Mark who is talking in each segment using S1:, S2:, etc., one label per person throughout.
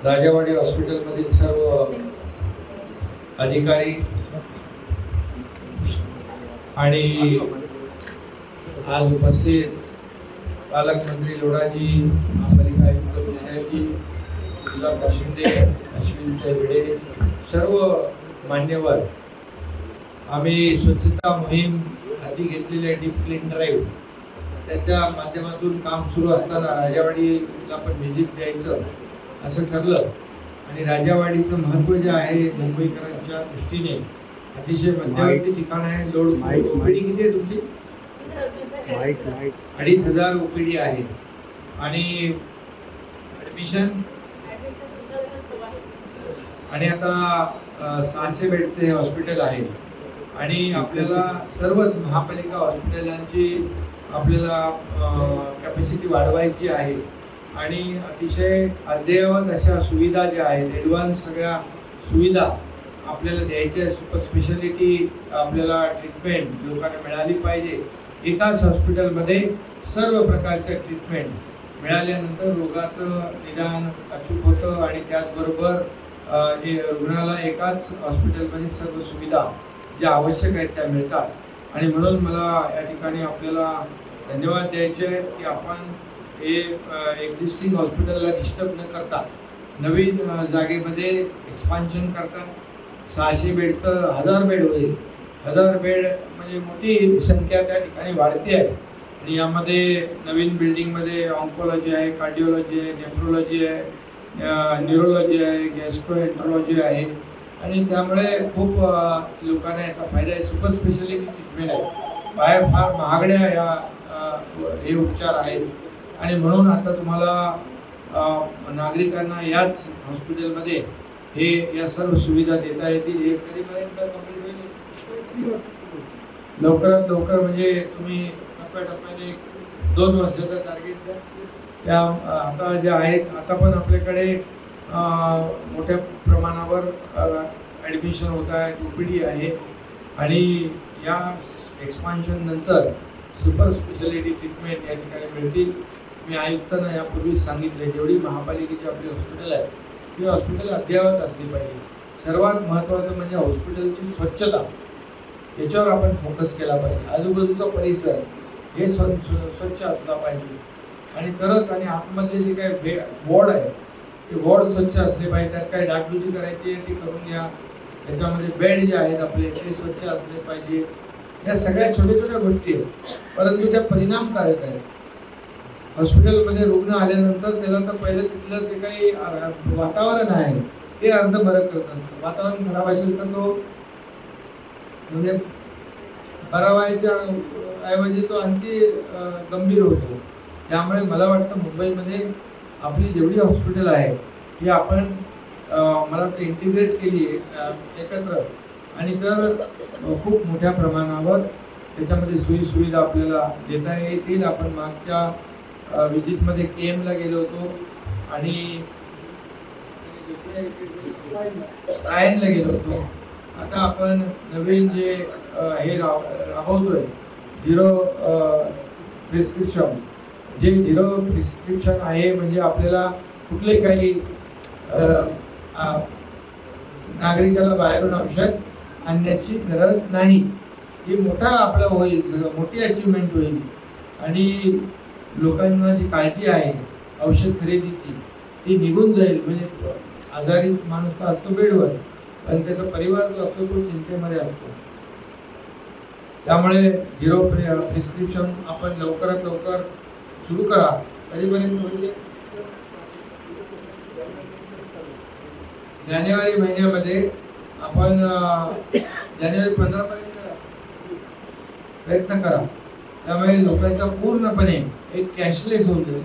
S1: राजावाडी हॉस्पिटलमधील सर्व अधिकारी आणि आज उपस्थित पालकमंत्री लोढाजी, महापालिका आयुक्त मेहरजी, सुधाकर शिंदे, अश्विन भिडे, सर्व मान्यवर, आम्ही स्वच्छता मोहीम हाती घेतलेली डीप क्लीन ड्राईव्ह त्याच्या माध्यमातून काम सुरू असताना राजावाडीला पण व्हिजिट द्यायचं असं ठरलं. आणि राजावाडीचं महत्त्व जे आहे मुंबईकरांच्या दृष्टीने अतिशय मध्यवर्ती ठिकाण आहे. लोड ओपीडी किती आहे तुमची? 2500 ओपीडी आहे. आणि ॲडमिशन आणि आता 600 बेडचे हे हॉस्पिटल आहे. आणि आपल्याला सर्वच महापालिका हॉस्पिटलांची आपल्याला कॅपॅसिटी वाढवायची आहे. आणि अतिशय अद्ययावत अशा सुविधा ज्या आहेत, ॲडव्हान्स सगळ्या सुविधा आपल्याला द्यायच्या. सुपर स्पेशालिटी आपल्याला ट्रीटमेंट लोकांना मिळाली पाहिजे. एकाच हॉस्पिटलमध्ये सर्व प्रकारच्या ट्रीटमेंट मिळाल्यानंतर रोगाचं निदान अचूक होतं. आणि त्याचबरोबर रुग्णाला एकाच हॉस्पिटलमध्ये सर्व सुविधा ज्या आवश्यक आहेत त्या मिळतात. आणि म्हणून मला या ठिकाणी आपल्याला धन्यवाद द्यायचे आहेत की आपण हे एक्झिस्टिंग हॉस्पिटलला डिस्टर्ब न करता नवीन जागेमध्ये एक्सपान्शन करता. 600 बेडचं 1000 बेड होईल. 1000 बेड म्हणजे मोठी संख्या त्या ठिकाणी वाढते आहे. आणि यामध्ये नवीन बिल्डिंगमध्ये ऑन्कोलॉजी आहे, कार्डिओलॉजी आहे, नेफ्रोलॉजी आहे, न्यूरोलॉजी आहे, गॅस्ट्रोएंट्रोलॉजी आहे. आणि त्यामुळे खूप लोकांना याचा फायदा आहे. सुपर स्पेशालिटी ट्रीटमेंट आहे. बाहेर फार महागड्या या हे उपचार आहेत. आणि म्हणून आता तुम्हाला नागरिकांना याच हॉस्पिटलमध्ये हे या सर्व सुविधा देता येतील. हे कधीपर्यंत कंप्लीट होईल? लवकरात लवकर. म्हणजे तुम्ही टप्प्याटप्प्याने 2 वर्षाचा टार्गेट द्या. त्या आता ज्या आहेत, आता पण आपल्याकडे मोठ्या प्रमाणावर ॲडमिशन होत आहेत, ओपीडी आहे. आणि या एक्सपान्शन नंतर सुपर स्पेशालिटी ट्रीटमेंट या ठिकाणी मिळतील. मी आयुक्तांना यापूर्वीच सांगितले, जेवढी महापालिकेची आपली हॉस्पिटल आहे ती हॉस्पिटल अद्ययावत असली पाहिजे. सर्वात महत्त्वाचं म्हणजे हॉस्पिटलची स्वच्छता, याच्यावर आपण फोकस केला पाहिजे. आजूबाजूचा परिसर हे स्वच्छ असला पाहिजे. आणि तरच, आणि आतमधले जे काही वॉर्ड आहे ते वॉर्ड स्वच्छ असले पाहिजे. त्यात काही डागडुजी करायची आहे ती करून घ्या. त्याच्यामध्ये बेड जे आहेत आपले ते स्वच्छ असले पाहिजे. या सगळ्या छोट्या छोट्या गोष्टी आहेत, परंतु त्या परिणामकारक आहेत. हॉस्पिटलमध्ये रुग्ण आल्यानंतर त्याला तर पहिलं तिथलं जे काही वातावरण आहे ते अर्ध बरं करत असतं. वातावरण खराब असेल तर तो म्हणजे बरा व्हायच्या ऐवजी तो आणखी गंभीर होतो. त्यामुळे मला वाटतं मुंबईमध्ये आपली जेवढी हॉस्पिटल आहे ती आपण मला वाटतं इंटिग्रेट केली एकत्र. आणि तर खूप मोठ्या प्रमाणावर त्याच्यामध्ये सोयीसुविधा आपल्याला देता येतील. आपण मागच्या विजिटमध्ये KMला गेलो होतो आणि आयनला गेलो होतो. आता आपण नवीन जे हे राबवतोय झिरो प्रिस्क्रिप्शन, जे झिरो प्रिस्क्रिप्शन आहे म्हणजे आपल्याला कुठलेही काही नागरिकाला बाहेरून औषध आणण्याची गरज नाही. ही मोठा आपलं होईल, सगळं मोठी अचिव्हमेंट होईल. आणि लोकांना जी काळजी आहे औषध खरेदीची ती निघून जाईल. म्हणजे आजारी माणूस तर असतो बेडवर, पण त्याचा परिवार जो असतो तो चिंतेमध्ये असतो. त्यामुळे झिरो प्रिस्क्रिप्शन आपण लवकरात लवकर सुरू करा. कधीपर्यंत होईल? जानेवारी महिन्यामध्ये आपण जानेवारी 15 पर्यंत प्रयत्न करा. त्यामुळे लोकांचा पूर्णपणे एक कॅशलेस होऊन जाईल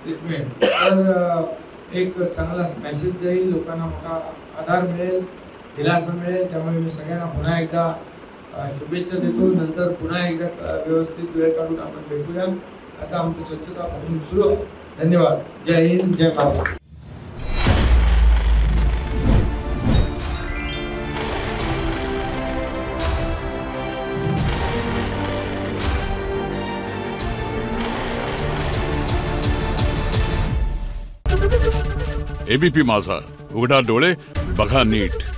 S1: ट्रीटमेंट. तर एक चांगला मेसेज जाईल, लोकांना मोठा आधार मिळेल, दिलासा मिळेल. त्यामुळे मी सगळ्यांना पुन्हा एकदा शुभेच्छा देतो. नंतर पुन्हा एकदा व्यवस्थित वेळ काढून आपण भेटूया. आता आमची स्वच्छता मोहीम सुरू आहे. धन्यवाद. जय हिंद, जय भारत.
S2: Thank you. एबीपी माझा, उघडा डोळे बघा नीट.